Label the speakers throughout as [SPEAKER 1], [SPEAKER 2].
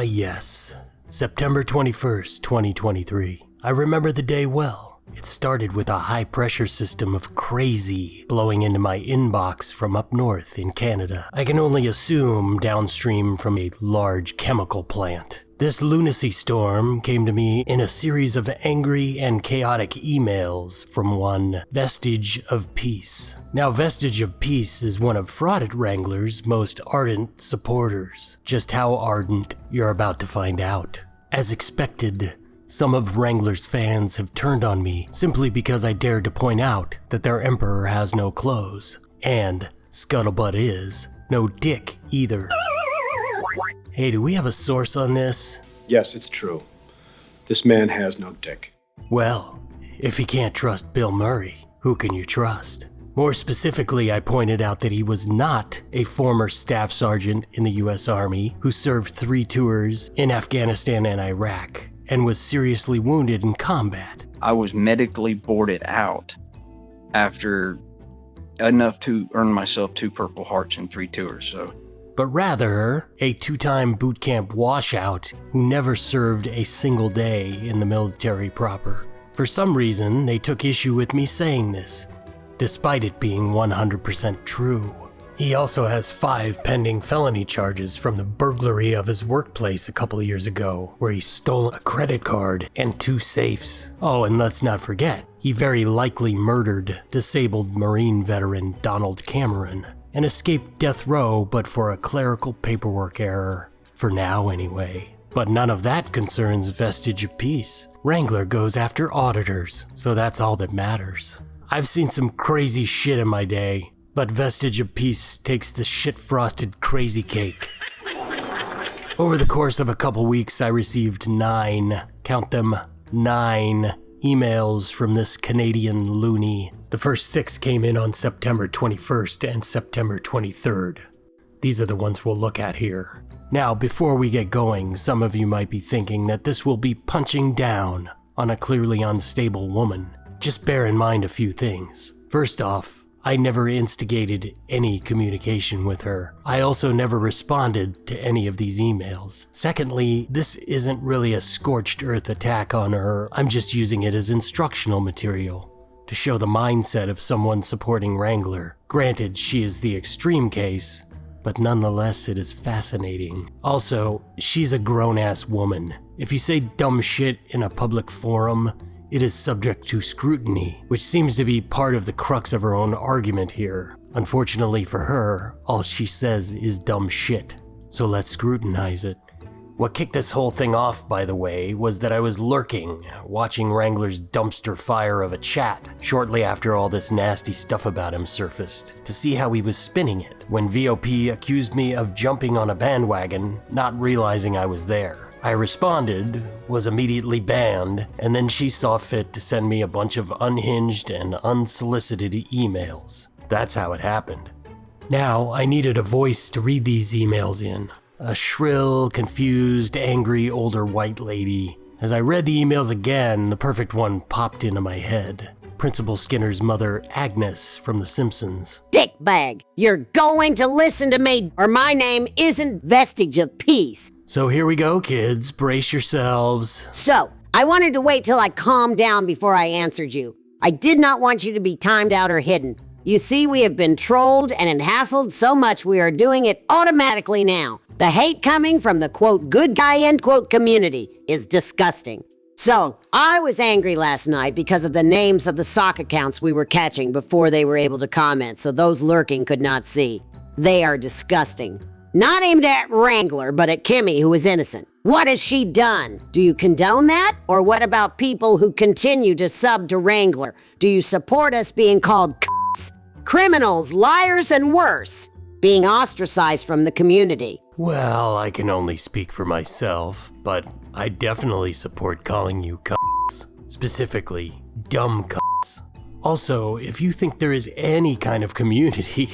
[SPEAKER 1] Yes. September 21st, 2023. I remember the day well. It started with a high-pressure system of crazy blowing into my inbox from up north in Canada. I can only assume downstream from a large chemical plant. This lunacy storm came to me in a series of angry and chaotic emails from one Vestige of Peace. Now, Vestige of Peace is one of Fraudit Wrangler's most ardent supporters. Just how ardent, you're about to find out. As expected, some of Wrangler's fans have turned on me simply because I dared to point out that their emperor has no clothes. And, scuttlebutt is, no dick either. Hey, do we have a source on this?
[SPEAKER 2] Yes, it's true. This man has no dick.
[SPEAKER 1] Well, if you can't trust Bill Murray, who can you trust? More specifically, I pointed out that he was not a former staff sergeant in the U.S. Army who served 3 tours in Afghanistan and Iraq and was seriously wounded in combat.
[SPEAKER 3] I was medically boarded out after enough to earn myself 2 Purple Hearts and 3 tours,
[SPEAKER 1] but rather a 2-time boot camp washout who never served a single day in the military proper. For some reason, they took issue with me saying this, despite it being 100% true. He also has 5 pending felony charges from the burglary of his workplace a couple of years ago, where he stole a credit card and 2 safes. Oh, and let's not forget, he very likely murdered disabled Marine veteran Donald Cameron and escaped death row but for a clerical paperwork error. For now, anyway. But none of that concerns Vestige of Peace. Wrangler goes after auditors, so that's all that matters. I've seen some crazy shit in my day, but Vestige of Peace takes the shit-frosted crazy cake. Over the course of a couple weeks, I received 9, count them, 9 emails from this Canadian loony. The first 6 came in on September 21st and September 23rd. These are the ones we'll look at here. Now, before we get going, some of you might be thinking that this will be punching down on a clearly unstable woman. Just bear in mind a few things. First off, I never instigated any communication with her. I also never responded to any of these emails. Secondly, this isn't really a scorched earth attack on her. I'm just using it as instructional material to show the mindset of someone supporting Wrangler. Granted, she is the extreme case, but nonetheless it is fascinating. Also, she's a grown-ass woman. If you say dumb shit in a public forum, it is subject to scrutiny, which seems to be part of the crux of her own argument here. Unfortunately for her, all she says is dumb shit. So let's scrutinize it. What kicked this whole thing off, by the way, was that I was lurking, watching Wrangler's dumpster fire of a chat shortly after all this nasty stuff about him surfaced, to see how he was spinning it, when VOP accused me of jumping on a bandwagon, not realizing I was there. I responded, was immediately banned, and then she saw fit to send me a bunch of unhinged and unsolicited emails. That's how it happened. Now, I needed a voice to read these emails in. A shrill, confused, angry older white lady. As I read the emails again, the perfect one popped into my head. Principal Skinner's mother, Agnes, from The Simpsons.
[SPEAKER 4] Dickbag, you're going to listen to me, or my name isn't Vestige of Peace.
[SPEAKER 1] So here we go, kids. Brace yourselves.
[SPEAKER 4] So, I wanted to wait till I calmed down before I answered you. I did not want you to be timed out or hidden. You see, we have been trolled and hassled so much we are doing it automatically now. The hate coming from the quote good guy end quote community is disgusting. So, I was angry last night because of the names of the sock accounts we were catching before they were able to comment, so those lurking could not see. They are disgusting. Not aimed at Wrangler, but at Kimmy, who is innocent. What has she done? Do you condone that? Or what about people who continue to sub to Wrangler? Do you support us being called c***s, criminals, liars, and worse? Being ostracized from the community?
[SPEAKER 1] Well, I can only speak for myself, but I definitely support calling you c***s. Specifically, dumb c***s. Also, if you think there is any kind of community,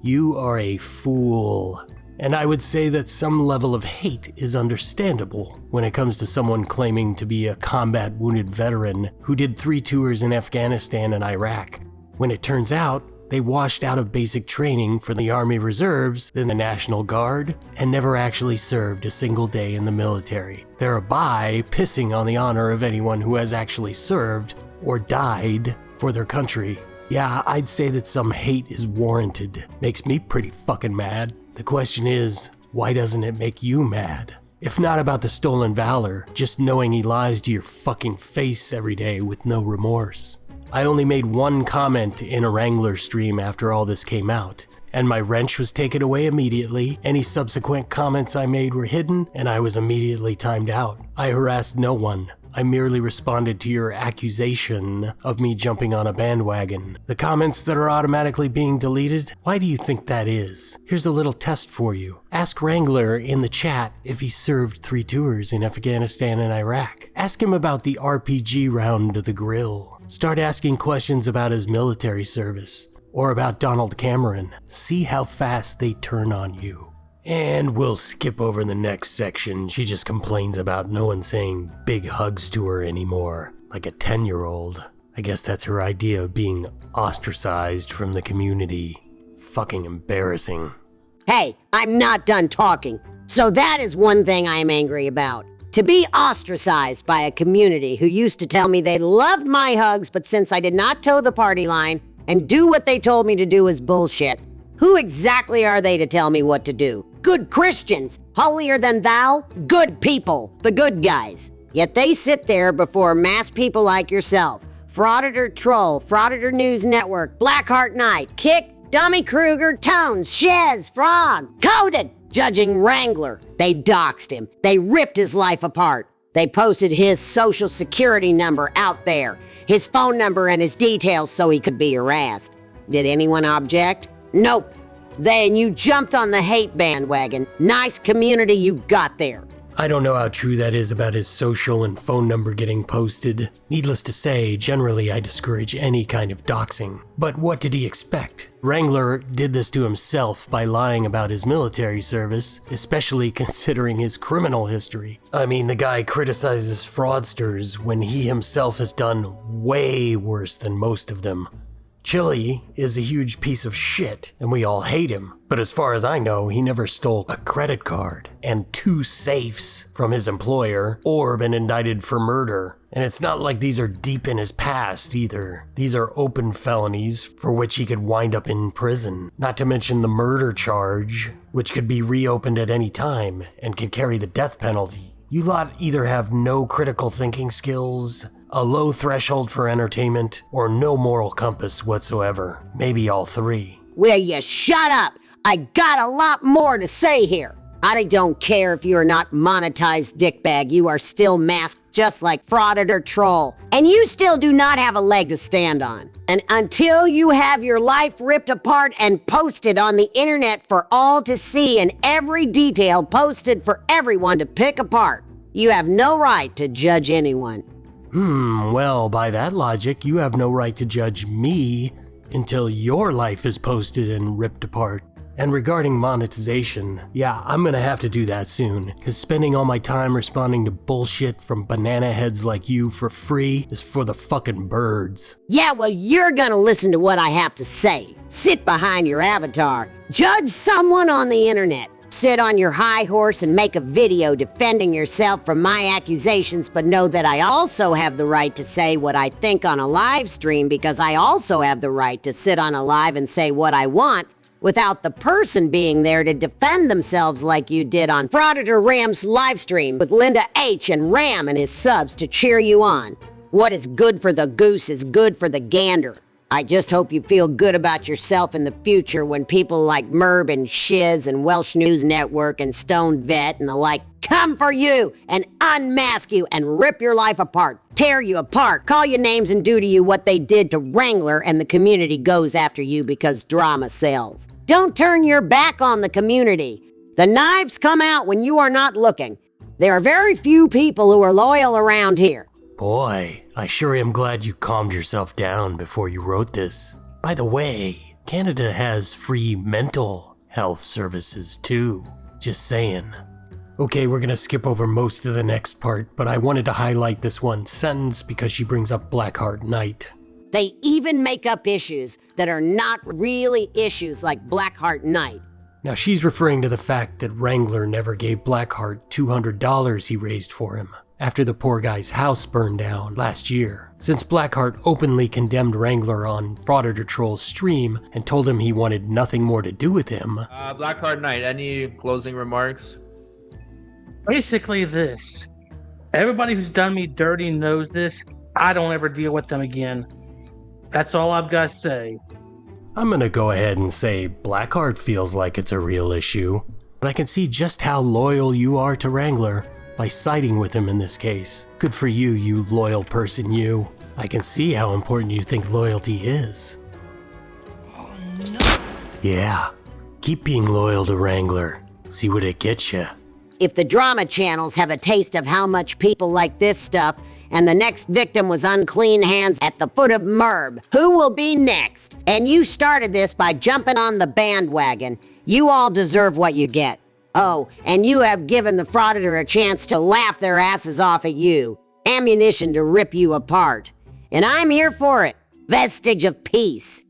[SPEAKER 1] you are a fool. And I would say that some level of hate is understandable when it comes to someone claiming to be a combat wounded veteran who did 3 tours in Afghanistan and Iraq, when it turns out They washed out of basic training for the Army Reserves, then the National Guard, and never actually served a single day in the military, thereby pissing on the honor of anyone who has actually served or died for their country. Yeah, I'd say that some hate is warranted. Makes me pretty fucking mad. The question is, why doesn't it make you mad? If not about the stolen valor, just knowing he lies to your fucking face every day with no remorse. I only made one comment in a Wrangler stream after all this came out, and my wrench was taken away immediately. Any subsequent comments I made were hidden, and I was immediately timed out. I harassed no one. I merely responded to your accusation of me jumping on a bandwagon. The comments that are automatically being deleted, why do you think that is? Here's a little test for you. Ask Wrangler in the chat if he served 3 tours in Afghanistan and Iraq. Ask him about the RPG round to the grill. Start asking questions about his military service, or about Donald Cameron. See how fast they turn on you. And we'll skip over the next section. She just complains about no one saying big hugs to her anymore, like a 10-year-old. I guess that's her idea of being ostracized from the community. Fucking embarrassing.
[SPEAKER 4] Hey, I'm not done talking. So that is one thing I am angry about. To be ostracized by a community who used to tell me they loved my hugs, but since I did not toe the party line and do what they told me to do is bullshit. Who exactly are they to tell me what to do? Good Christians, holier than thou, good people, the good guys. Yet they sit there before mass people like yourself, Frauditor Troll, Frauditor News Network, Blackheart Knight, Kick, Dummy Kruger, Tones, Shez, Frog, Coded, judging Wrangler. They doxed him. They ripped his life apart. They posted his social security number out there, his phone number and his details so he could be harassed. Did anyone object? Nope. Then you jumped on the hate bandwagon. Nice community you got there.
[SPEAKER 1] I don't know how true that is about his social and phone number getting posted. Needless to say, generally I discourage any kind of doxing. But what did he expect? Wrangler did this to himself by lying about his military service, especially considering his criminal history. I mean, the guy criticizes fraudsters when he himself has done way worse than most of them. Chili is a huge piece of shit, and we all hate him. But as far as I know, he never stole a credit card and 2 safes from his employer or been indicted for murder. And it's not like these are deep in his past either. These are open felonies for which he could wind up in prison. Not to mention the murder charge, which could be reopened at any time and can carry the death penalty. You lot either have no critical thinking skills, a low threshold for entertainment, or no moral compass whatsoever. Maybe all 3.
[SPEAKER 4] Will you shut up? I got a lot more to say here. I don't care if you're not monetized dickbag, you are still masked just like Frauditor Troll. And you still do not have a leg to stand on. And until you have your life ripped apart and posted on the internet for all to see and every detail posted for everyone to pick apart, you have no right to judge anyone.
[SPEAKER 1] Well, by that logic, you have no right to judge me until your life is posted and ripped apart. And regarding monetization, yeah, I'm gonna have to do that soon, because spending all my time responding to bullshit from banana heads like you for free is for the fucking birds.
[SPEAKER 4] Yeah, well, you're gonna listen to what I have to say. Sit behind your avatar. Judge someone on the internet. Sit on your high horse and make a video defending yourself from my accusations, but know that I also have the right to say what I think on a live stream, because I also have the right to sit on a live and say what I want without the person being there to defend themselves like you did on Frauditor Ram's live stream with Linda H. and Ram and his subs to cheer you on. What is good for the goose is good for the gander. I just hope you feel good about yourself in the future when people like Merb and Shiz and Welsh News Network and Stone Vet and the like come for you and unmask you and rip your life apart, tear you apart, call you names and do to you what they did to Wrangler, and the community goes after you because drama sells. Don't turn your back on the community. The knives come out when you are not looking. There are very few people who are loyal around here.
[SPEAKER 1] Boy, I sure am glad you calmed yourself down before you wrote this. By the way, Canada has free mental health services too. Just saying. Okay, we're gonna skip over most of the next part, but I wanted to highlight this one sentence because she brings up Blackheart Knight.
[SPEAKER 4] They even make up issues that are not really issues like Blackheart Night.
[SPEAKER 1] Now she's referring to the fact that Wrangler never gave Blackheart $200 he raised for him after the poor guy's house burned down last year, since Blackheart openly condemned Wrangler on Frauditor Troll's stream and told him he wanted nothing more to do with him.
[SPEAKER 5] Blackheart Knight, any closing remarks?
[SPEAKER 6] Basically this. Everybody who's done me dirty knows this. I don't ever deal with them again. That's all I've got to say.
[SPEAKER 1] I'm gonna go ahead and say Blackheart feels like it's a real issue, but I can see just how loyal you are to Wrangler by siding with him in this case. Good for you, you loyal person, you. I can see how important you think loyalty is. Oh no. Yeah, keep being loyal to Wrangler. See what it gets you.
[SPEAKER 4] If the drama channels have a taste of how much people like this stuff, and the next victim was unclean hands at the foot of Merb, who will be next? And you started this by jumping on the bandwagon. You all deserve what you get. Oh, and you have given the frauditor a chance to laugh their asses off at you. Ammunition to rip you apart. And I'm here for it. Vestige of peace.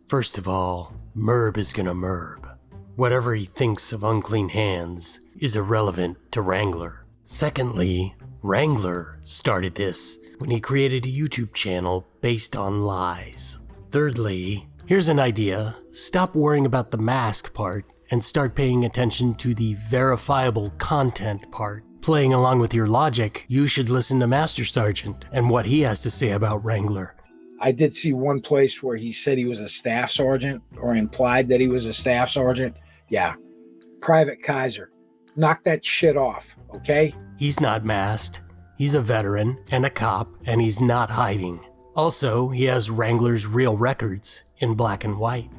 [SPEAKER 1] First of all, Merb is gonna Merb. Whatever he thinks of unclean hands is irrelevant to Wrangler. Secondly, Wrangler started this when he created a YouTube channel based on lies. Thirdly, here's an idea. Stop worrying about the mask part and start paying attention to the verifiable content part. Playing along with your logic, you should listen to Master Sergeant and what he has to say about Wrangler.
[SPEAKER 7] I did see one place where he said he was a staff sergeant or implied that he was a staff sergeant. Yeah, Private Kaiser. Knock that shit off, okay?
[SPEAKER 1] He's not masked. He's a veteran and a cop, and he's not hiding. Also, he has Wrangler's real records in black and white.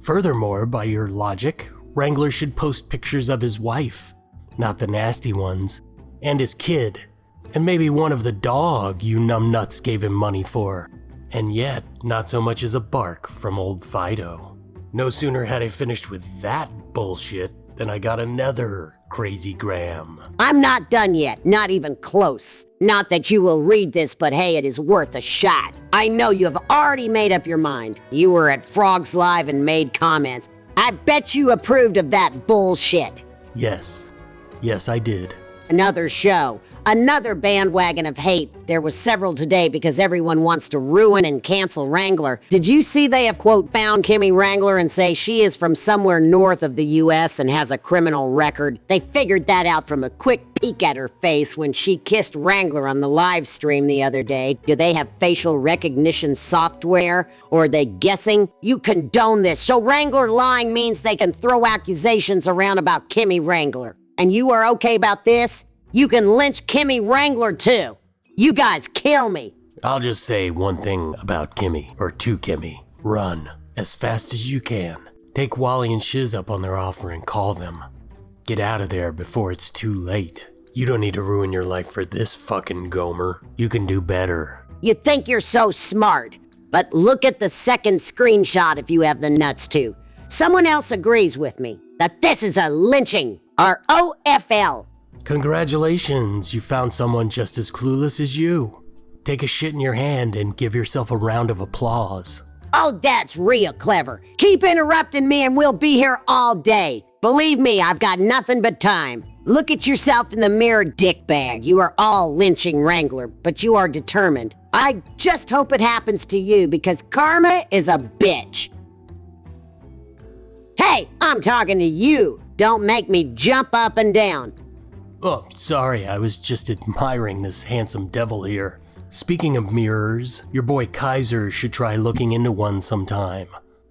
[SPEAKER 1] Furthermore, by your logic, Wrangler should post pictures of his wife, not the nasty ones, and his kid, and maybe one of the dog you numbnuts gave him money for. And yet, not so much as a bark from old Fido. No sooner had I finished with that bullshit than I got another crazy gram.
[SPEAKER 4] I'm not done yet, not even close. Not that you will read this, but hey, it is worth a shot. I know you have already made up your mind. You were at Frogs Live and made comments. I bet you approved of that bullshit.
[SPEAKER 1] Yes, I did.
[SPEAKER 4] Another show. Another bandwagon of hate. There was several today because everyone wants to ruin and cancel Wrangler. Did you see they have, quote, found Kimmy Wrangler and say she is from somewhere north of the U.S. and has a criminal record? They figured that out from a quick peek at her face when she kissed Wrangler on the live stream the other day. Do they have facial recognition software? Or are they guessing? You condone this, so Wrangler lying means they can throw accusations around about Kimmy Wrangler. And you are okay about this? You can lynch Kimmy Wrangler too. You guys kill me.
[SPEAKER 1] I'll just say one thing about Kimmy, or to Kimmy. Run as fast as you can. Take Wally and Shiz up on their offer and call them. Get out of there before it's too late. You don't need to ruin your life for this fucking Gomer. You can do better.
[SPEAKER 4] You think you're so smart, but look at the second screenshot if you have the nuts to. Someone else agrees with me that this is a lynching, or OFL.
[SPEAKER 1] Congratulations, you found someone just as clueless as you. Take a shit in your hand and give yourself a round of applause.
[SPEAKER 4] Oh, that's real clever. Keep interrupting me and we'll be here all day. Believe me, I've got nothing but time. Look at yourself in the mirror, dickbag. You are all lynching Wrangler, but you are determined. I just hope it happens to you because karma is a bitch. Hey, I'm talking to you. Don't make me jump up and down.
[SPEAKER 1] Oh, sorry, I was just admiring this handsome devil here. Speaking of mirrors, your boy Kaiser should try looking into one sometime.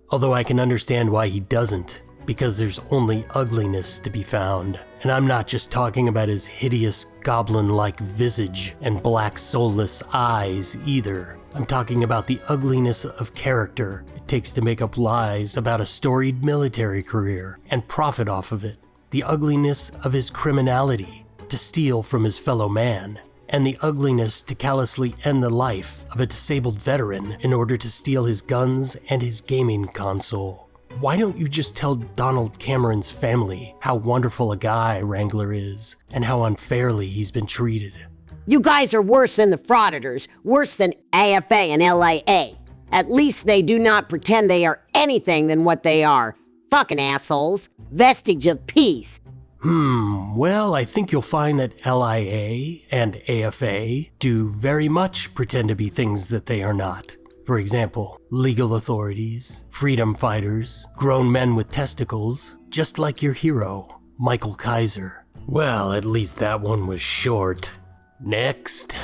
[SPEAKER 1] Although I can understand why he doesn't, because there's only ugliness to be found. And I'm not just talking about his hideous goblin-like visage and black soulless eyes either. I'm talking about the ugliness of character it takes to make up lies about a storied military career and profit off of it. The ugliness of his criminality, to steal from his fellow man, and the ugliness to callously end the life of a disabled veteran in order to steal his guns and his gaming console. Why don't you just tell Donald Cameron's family how wonderful a guy Wrangler is, and how unfairly he's been treated?
[SPEAKER 4] You guys are worse than the frauditors, worse than AFA and LAA. At least they do not pretend they are anything than what they are. Fucking assholes. Vestige of peace.
[SPEAKER 1] Well, I think you'll find that LIA and AFA do very much pretend to be things that they are not. For example, legal authorities, freedom fighters, grown men with testicles, just like your hero, Michael Kaiser. Well, at least that one was short. Next.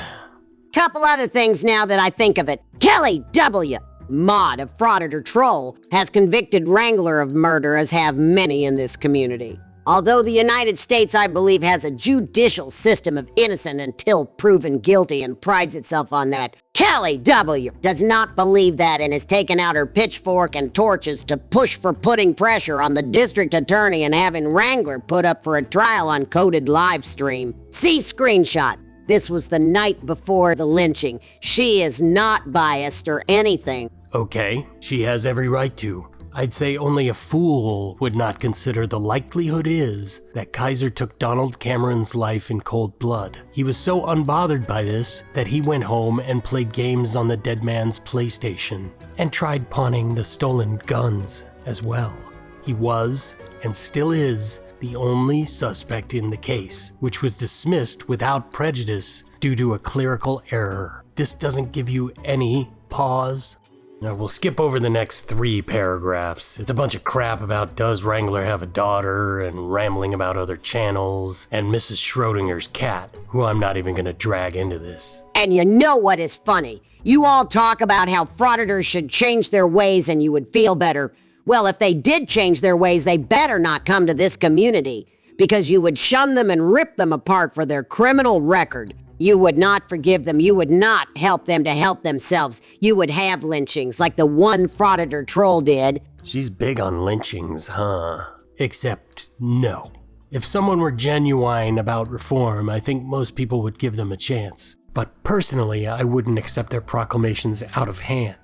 [SPEAKER 4] Couple other things now that I think of it. Kelly W., mod of Frauditor Troll, has convicted Wrangler of murder, as have many in this community. Although the United States, I believe, has a judicial system of innocent until proven guilty and prides itself on that, Kelly W. does not believe that and has taken out her pitchfork and torches to push for putting pressure on the district attorney and having Wrangler put up for a trial on coded live stream. See screenshot. This was the night before the lynching. She is not biased or anything.
[SPEAKER 1] Okay, she has every right to. I'd say only a fool would not consider the likelihood is that Kaiser took Donald Cameron's life in cold blood. He was so unbothered by this that he went home and played games on the dead man's PlayStation and tried pawning the stolen guns as well. He was, and still is, the only suspect in the case, which was dismissed without prejudice due to a clerical error. This doesn't give you any pause? Now we'll skip over the next 3 paragraphs. It's a bunch of crap about does Wrangler have a daughter and rambling about other channels and Mrs. Schrodinger's cat, who I'm not even gonna drag into this.
[SPEAKER 4] And you know what is funny? You all talk about how frauditors should change their ways and you would feel better. Well, if they did change their ways, they better not come to this community, because you would shun them and rip them apart for their criminal record. You would not forgive them. You would not help them to help themselves. You would have lynchings like the one Frauditor Troll did.
[SPEAKER 1] She's big on lynchings, huh? Except, no. If someone were genuine about reform, I think most people would give them a chance. But personally, I wouldn't accept their proclamations out of hand.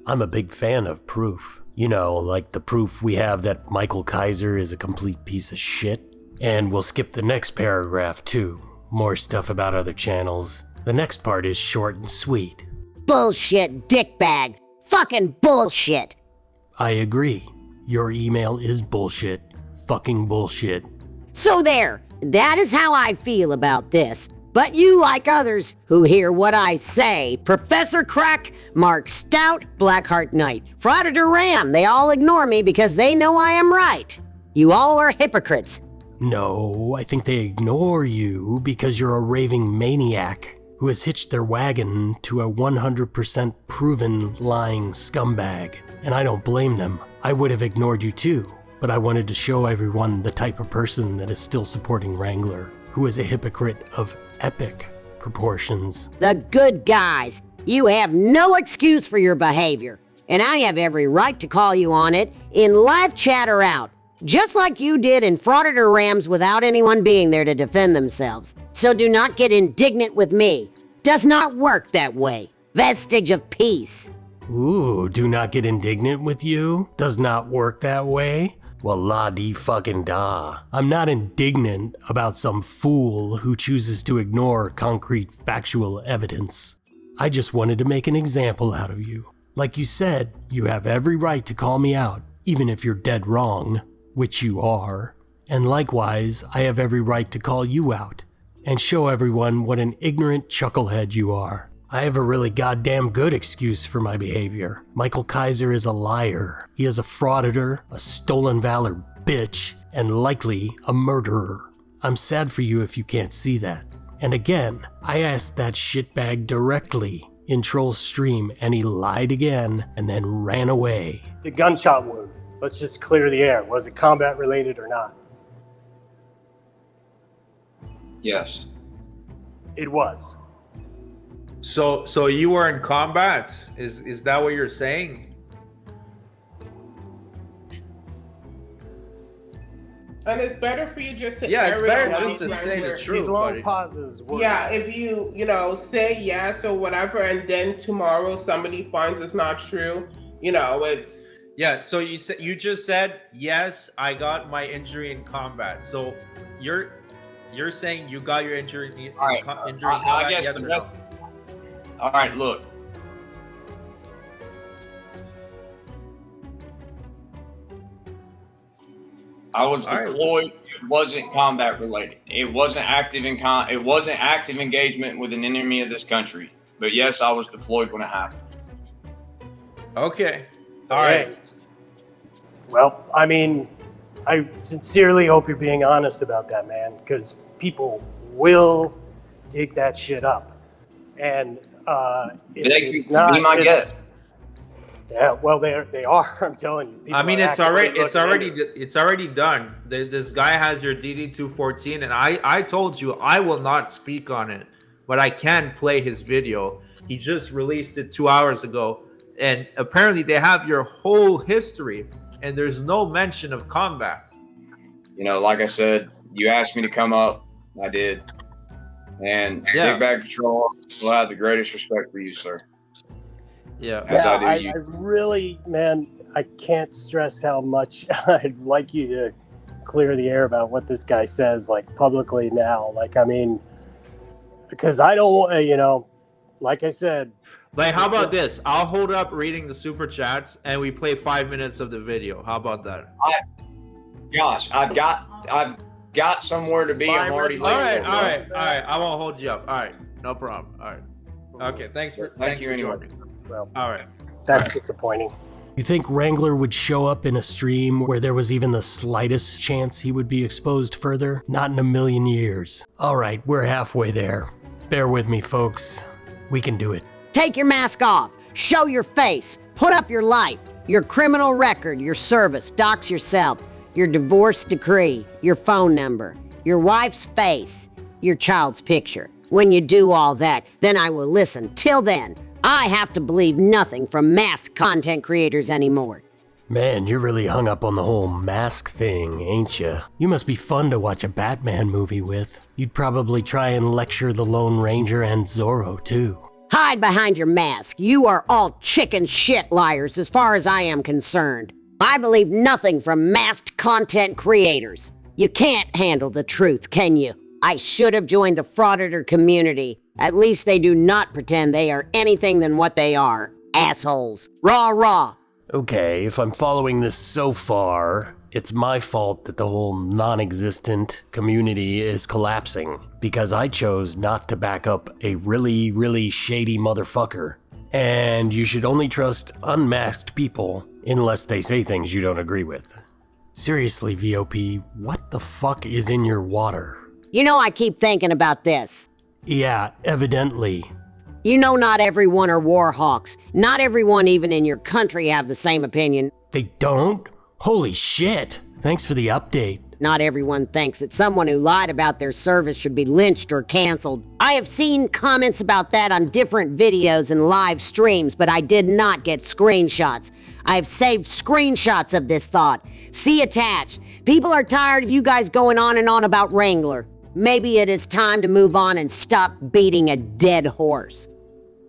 [SPEAKER 1] I'm a big fan of proof. You know, like the proof we have that Michael Kaiser is a complete piece of shit. And we'll skip the next paragraph, too. More stuff about other channels. The next part is short and sweet.
[SPEAKER 4] Bullshit, dickbag. Fucking bullshit.
[SPEAKER 1] I agree. Your email is bullshit. Fucking bullshit.
[SPEAKER 4] So there. That is how I feel about this. But you, like others who hear what I say, Professor Crack, Mark Stout, Blackheart Knight, Frauditor Ram, they all ignore me because they know I am right. You all are hypocrites.
[SPEAKER 1] No, I think they ignore you because you're a raving maniac who has hitched their wagon to a 100% proven lying scumbag. And I don't blame them. I would have ignored you too, but I wanted to show everyone the type of person that is still supporting Wrangler, who is a hypocrite of epic proportions.
[SPEAKER 4] The good guys. You have no excuse for your behavior, and I have every right to call you on it in live chat or out. Just like you did in Frauditor Rams without anyone being there to defend themselves. So do not get indignant with me. Does not work that way. Vestige of peace.
[SPEAKER 1] Ooh, do not get indignant with you? Does not work that way? Well, la-dee-fucking-da. I'm not indignant about some fool who chooses to ignore concrete factual evidence. I just wanted to make an example out of you. Like you said, you have every right to call me out, even if you're dead wrong. Which you are, and likewise, I have every right to call you out, and show everyone what an ignorant chucklehead you are. I have a really goddamn good excuse for my behavior. Michael Kaiser is a liar. He is a frauditor, a stolen valor bitch, and likely a murderer. I'm sad for you if you can't see that. And again, I asked that shitbag directly in Troll's stream, and he lied again, and then ran away.
[SPEAKER 8] The gunshot wound. Let's just clear the air. Was it combat related or not?
[SPEAKER 2] Yes.
[SPEAKER 8] It was.
[SPEAKER 5] So you were in combat? Is that what you're saying?
[SPEAKER 9] And it's better for you just to
[SPEAKER 5] Yeah, it's
[SPEAKER 9] air it
[SPEAKER 5] better
[SPEAKER 9] out
[SPEAKER 5] just to
[SPEAKER 9] like
[SPEAKER 5] say the
[SPEAKER 9] where-
[SPEAKER 5] truth.
[SPEAKER 8] These long
[SPEAKER 5] buddy.
[SPEAKER 8] pauses were.
[SPEAKER 9] Yeah, if you say yes or whatever, and then tomorrow somebody finds it's not true, it's.
[SPEAKER 5] Yeah, so you just said yes, I got my injury in combat. So you're saying you got your injury in
[SPEAKER 10] All right,
[SPEAKER 5] combat?
[SPEAKER 10] I guess
[SPEAKER 5] yes
[SPEAKER 10] the
[SPEAKER 5] or
[SPEAKER 10] best.
[SPEAKER 5] no?
[SPEAKER 10] All right, look.
[SPEAKER 2] I was
[SPEAKER 5] All right.
[SPEAKER 2] deployed. It wasn't combat related. It wasn't active It wasn't active engagement with an enemy of this country. But yes, I was deployed when it happened.
[SPEAKER 5] Okay. All right.
[SPEAKER 8] Well, I mean, I sincerely hope you're being honest about that, man, because people will dig that shit up. And
[SPEAKER 2] It's not. Be my guest.
[SPEAKER 8] Yeah, well, they are. I'm telling you. People
[SPEAKER 5] I mean,
[SPEAKER 8] are
[SPEAKER 5] it's
[SPEAKER 8] actively
[SPEAKER 5] already done. This guy has your DD214, and I told you I will not speak on it, but I can play his video. He just released it 2 hours ago, and apparently they have your whole history, and there's no mention of combat.
[SPEAKER 2] You know, like I said, you asked me to come up. I did. And Dig Bag Patrol will have the greatest respect for you, sir.
[SPEAKER 5] Yeah.
[SPEAKER 2] As I do you.
[SPEAKER 8] I really, man, I can't stress how much I'd like you to clear the air about what this guy says, like, publicly now. Like, I mean, because I don't, you know, like I said.
[SPEAKER 5] Like, how about this? I'll hold up reading the super chats, and we play 5 minutes of the video. How about that?
[SPEAKER 2] Gosh, I've got somewhere to be. I'm already late.
[SPEAKER 5] All right. I won't hold you up. All right, no problem. All right. Okay, thank you anyway.
[SPEAKER 8] Well,
[SPEAKER 5] all right.
[SPEAKER 8] That's disappointing.
[SPEAKER 1] You think Wrangler would show up in a stream where there was even the slightest chance he would be exposed further? Not in a million years. All right, we're halfway there. Bear with me, folks. We can do it.
[SPEAKER 4] Take your mask off. Show your face. Put up your life, your criminal record, your service. Dox yourself, your divorce decree, your phone number, your wife's face, your child's picture. When you do all that, then I will listen. Till then, I have to believe nothing from masked content creators anymore.
[SPEAKER 1] Man, you're really hung up on the whole mask thing, ain't you? You must be fun to watch a Batman movie with. You'd probably try and lecture the Lone Ranger and Zorro, too.
[SPEAKER 4] Hide behind your mask. You are all chicken shit liars as far as I am concerned. I believe nothing from masked content creators. You can't handle the truth, can you? I should have joined the frauditor community. At least they do not pretend they are anything than what they are. Assholes. Rah, rah.
[SPEAKER 1] Okay, if I'm following this so far, it's my fault that the whole non-existent community is collapsing because I chose not to back up a really, really shady motherfucker. And you should only trust unmasked people unless they say things you don't agree with. Seriously, VOP, what the fuck is in your water?
[SPEAKER 4] You know I keep thinking about this.
[SPEAKER 1] Yeah, evidently.
[SPEAKER 4] You know not everyone are war hawks. Not everyone even in your country have the same opinion.
[SPEAKER 1] They don't? Holy shit. Thanks for the update.
[SPEAKER 4] Not everyone thinks that someone who lied about their service should be lynched or canceled. I have seen comments about that on different videos and live streams, but I did not get screenshots. I have saved screenshots of this thought. See attached. People are tired of you guys going on and on about Wrangler. Maybe it is time to move on and stop beating a dead horse.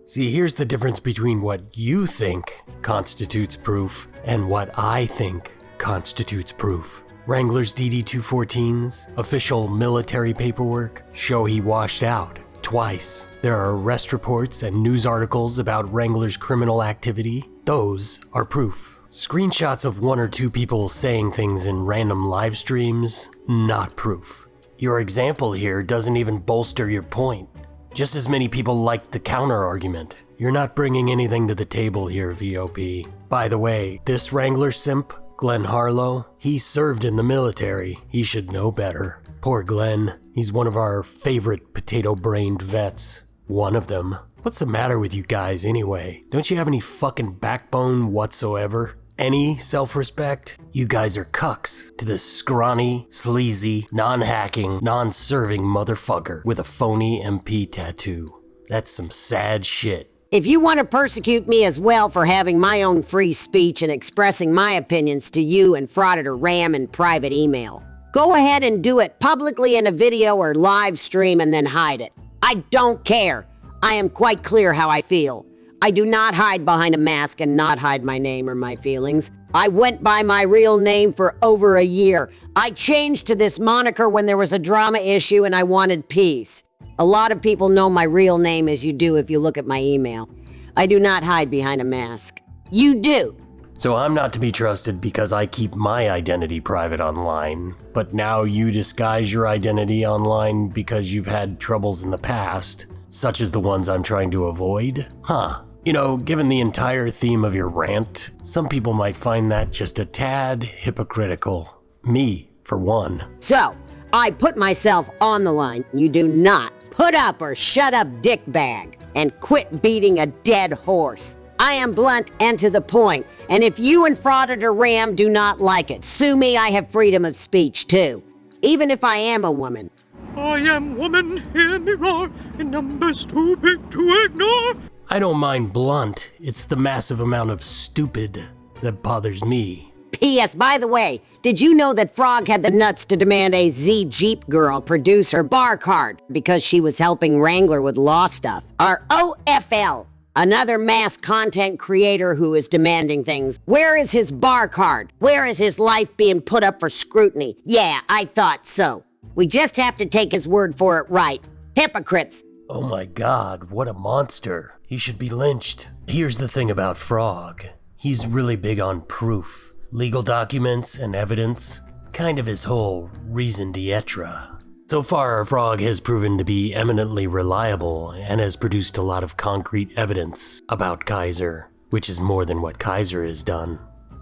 [SPEAKER 1] See, here's the difference between what you think constitutes proof and what I think constitutes proof. Wrangler's DD-214's official military paperwork show he washed out twice. There are arrest reports and news articles about Wrangler's criminal activity. Those are proof. Screenshots of one or two people saying things in random live streams, not proof. Your example here doesn't even bolster your point. Just as many people liked the counter-argument. You're not bringing anything to the table here, VOP. By the way, this Wrangler simp, Glenn Harlow, he served in the military. He should know better. Poor Glenn. He's one of our favorite potato-brained vets. One of them. What's the matter with you guys anyway? Don't you have any fucking backbone whatsoever? Any self-respect? You guys are cucks to this scrawny, sleazy, non-hacking, non-serving motherfucker with a phony MP tattoo. That's some sad shit.
[SPEAKER 4] If you want to persecute me as well for having my own free speech and expressing my opinions to you and Frauditor Ram in private email, go ahead and do it publicly in a video or live stream and then hide it. I don't care. I am quite clear how I feel. I do not hide behind a mask and not hide my name or my feelings. I went by my real name for over a year. I changed to this moniker when there was a drama issue and I wanted peace. A lot of people know my real name, as you do if you look at my email. I do not hide behind a mask. You do.
[SPEAKER 1] So I'm not to be trusted because I keep my identity private online, but now you disguise your identity online because you've had troubles in the past, such as the ones I'm trying to avoid? Huh. You know, given the entire theme of your rant, some people might find that just a tad hypocritical. Me, for one.
[SPEAKER 4] So, I put myself on the line. You do not put up or shut up, dickbag, and quit beating a dead horse. I am blunt and to the point, and if you and Frauditor Ram do not like it, sue me. I have freedom of speech too, even if I am a woman.
[SPEAKER 10] I am woman, hear me roar, in numbers too big to ignore.
[SPEAKER 1] I don't mind blunt, it's the massive amount of stupid that bothers me.
[SPEAKER 4] P.S. By the way, did you know that Frog had the nuts to demand a Z Jeep girl produce her bar card because she was helping Wrangler with law stuff? Or OFL, another mass content creator who is demanding things. Where is his bar card? Where is his life being put up for scrutiny? Yeah, I thought so. We just have to take his word for it, right? Hypocrites.
[SPEAKER 1] Oh my god, what a monster. He should be lynched. Here's the thing about Frog. He's really big on proof. Legal documents and evidence. Kind of his whole raison d'etre. So far, Frog has proven to be eminently reliable and has produced a lot of concrete evidence about Kaiser, which is more than what Kaiser has done.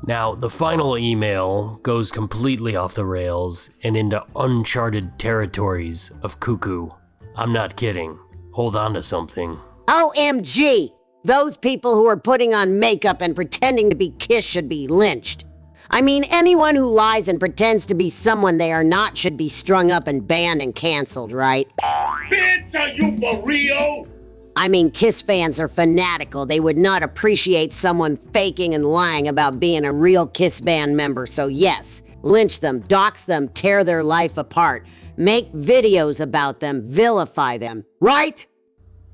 [SPEAKER 1] Now, the final email goes completely off the rails and into uncharted territories of cuckoo. I'm not kidding. Hold on to something.
[SPEAKER 4] OMG! Those people who are putting on makeup and pretending to be Kiss should be lynched. I mean, anyone who lies and pretends to be someone they are not should be strung up and banned and canceled, right?
[SPEAKER 10] Bitch, are you for real?
[SPEAKER 4] I mean, Kiss fans are fanatical. They would not appreciate someone faking and lying about being a real Kiss band member. So yes, lynch them, dox them, tear their life apart. Make videos about them, vilify them, right?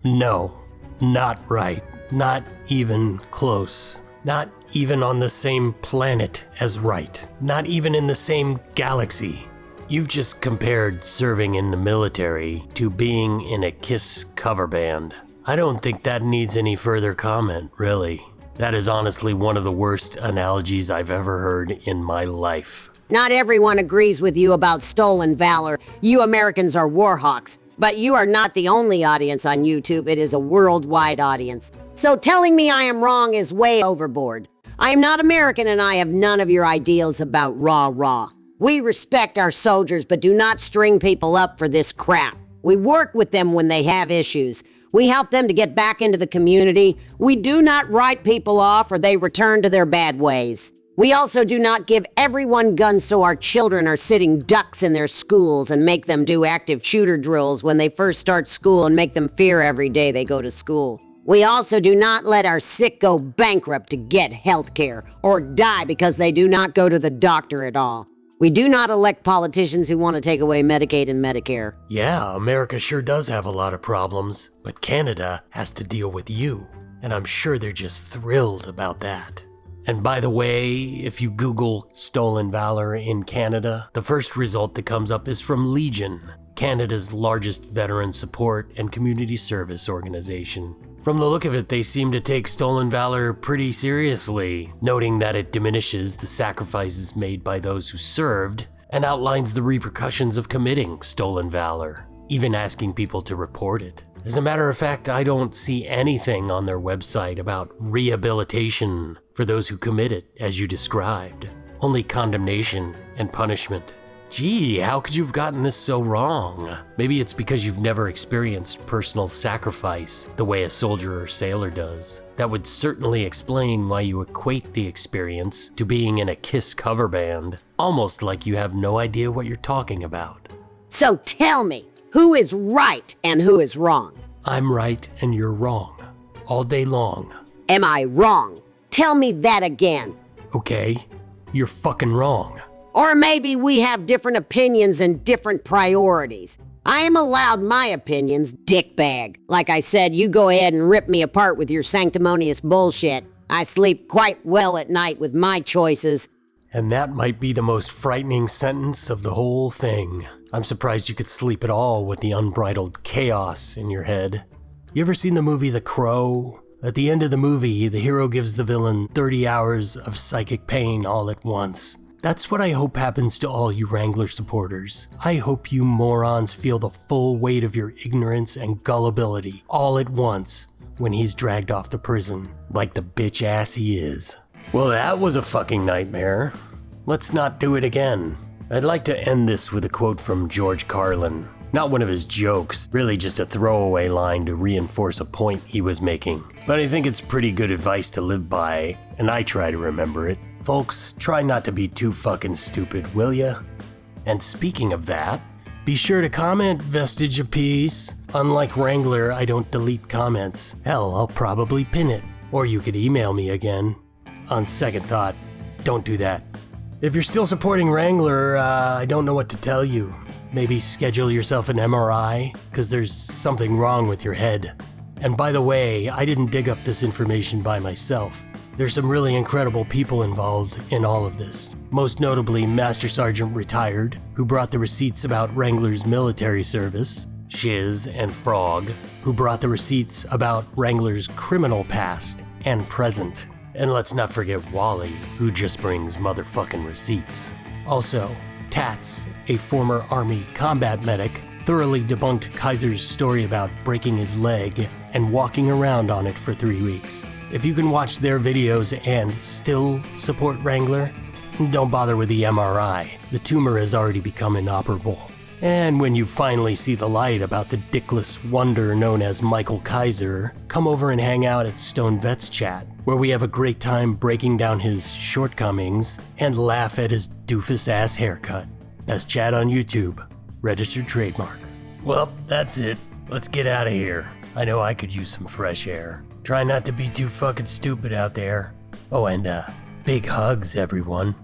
[SPEAKER 1] No, not right. Not even close. Not even on the same planet as right. Not even in the same galaxy. You've just compared serving in the military to being in a Kiss cover band. I don't think that needs any further comment, really. That is honestly one of the worst analogies I've ever heard in my life.
[SPEAKER 4] Not everyone agrees with you about stolen valor. You Americans are warhawks. But you are not the only audience on YouTube. It is a worldwide audience. So telling me I am wrong is way overboard. I am not American and I have none of your ideals about rah-rah. We respect our soldiers but do not string people up for this crap. We work with them when they have issues. We help them to get back into the community. We do not write people off or they return to their bad ways. We also do not give everyone guns so our children are sitting ducks in their schools and make them do active shooter drills when they first start school and make them fear every day they go to school. We also do not let our sick go bankrupt to get health care or die because they do not go to the doctor at all. We do not elect politicians who want to take away Medicaid and Medicare.
[SPEAKER 1] Yeah, America sure does have a lot of problems, but Canada has to deal with you, and I'm sure they're just thrilled about that. And by the way, if you Google stolen valor in Canada, the first result that comes up is from Legion, Canada's largest veteran support and community service organization. From the look of it, they seem to take stolen valor pretty seriously, noting that it diminishes the sacrifices made by those who served and outlines the repercussions of committing stolen valor, even asking people to report it. As a matter of fact, I don't see anything on their website about rehabilitation for those who commit it, as you described. Only condemnation and punishment. Gee, how could you have gotten this so wrong? Maybe it's because you've never experienced personal sacrifice the way a soldier or sailor does. That would certainly explain why you equate the experience to being in a Kiss cover band, almost like you have no idea what you're talking about.
[SPEAKER 4] So tell me, who is right and who is wrong?
[SPEAKER 1] I'm right and you're wrong. All day long.
[SPEAKER 4] Am I wrong? Tell me that again.
[SPEAKER 1] Okay, you're fucking wrong.
[SPEAKER 4] Or maybe we have different opinions and different priorities. I am allowed my opinions, dickbag. Like I said, you go ahead and rip me apart with your sanctimonious bullshit. I sleep quite well at night with my choices.
[SPEAKER 1] And that might be the most frightening sentence of the whole thing. I'm surprised you could sleep at all with the unbridled chaos in your head. You ever seen the movie The Crow? At the end of the movie, the hero gives the villain 30 hours of psychic pain all at once. That's what I hope happens to all you Wrangler supporters. I hope you morons feel the full weight of your ignorance and gullibility all at once when he's dragged off to prison, like the bitch ass he is. Well, that was a fucking nightmare. Let's not do it again. I'd like to end this with a quote from George Carlin. Not one of his jokes, really just a throwaway line to reinforce a point he was making. But I think it's pretty good advice to live by, and I try to remember it. Folks, try not to be too fucking stupid, will ya? And speaking of that, be sure to comment Vestige a piece. Unlike Wrangler, I don't delete comments. Hell, I'll probably pin it. Or you could email me again. On second thought, don't do that. If you're still supporting Wrangler, I don't know what to tell you. Maybe schedule yourself an MRI, because there's something wrong with your head. And by the way, I didn't dig up this information by myself. There's some really incredible people involved in all of this. Most notably, Master Sergeant Retired, who brought the receipts about Wrangler's military service, Shiz and Frog, who brought the receipts about Wrangler's criminal past and present. And let's not forget Wally, who just brings motherfucking receipts. Also, Tats, a former Army combat medic, thoroughly debunked Kaiser's story about breaking his leg and walking around on it for 3 weeks. If you can watch their videos and still support Wrangler, don't bother with the MRI. The tumor has already become inoperable. And when you finally see the light about the dickless wonder known as Michael Kaiser, come over and hang out at Stone Vets Chat, where we have a great time breaking down his shortcomings and laugh at his doofus-ass haircut. That's Chat on YouTube. Registered trademark. Well, that's it. Let's get out of here. I know I could use some fresh air. Try not to be too fucking stupid out there. Oh, and big hugs, everyone.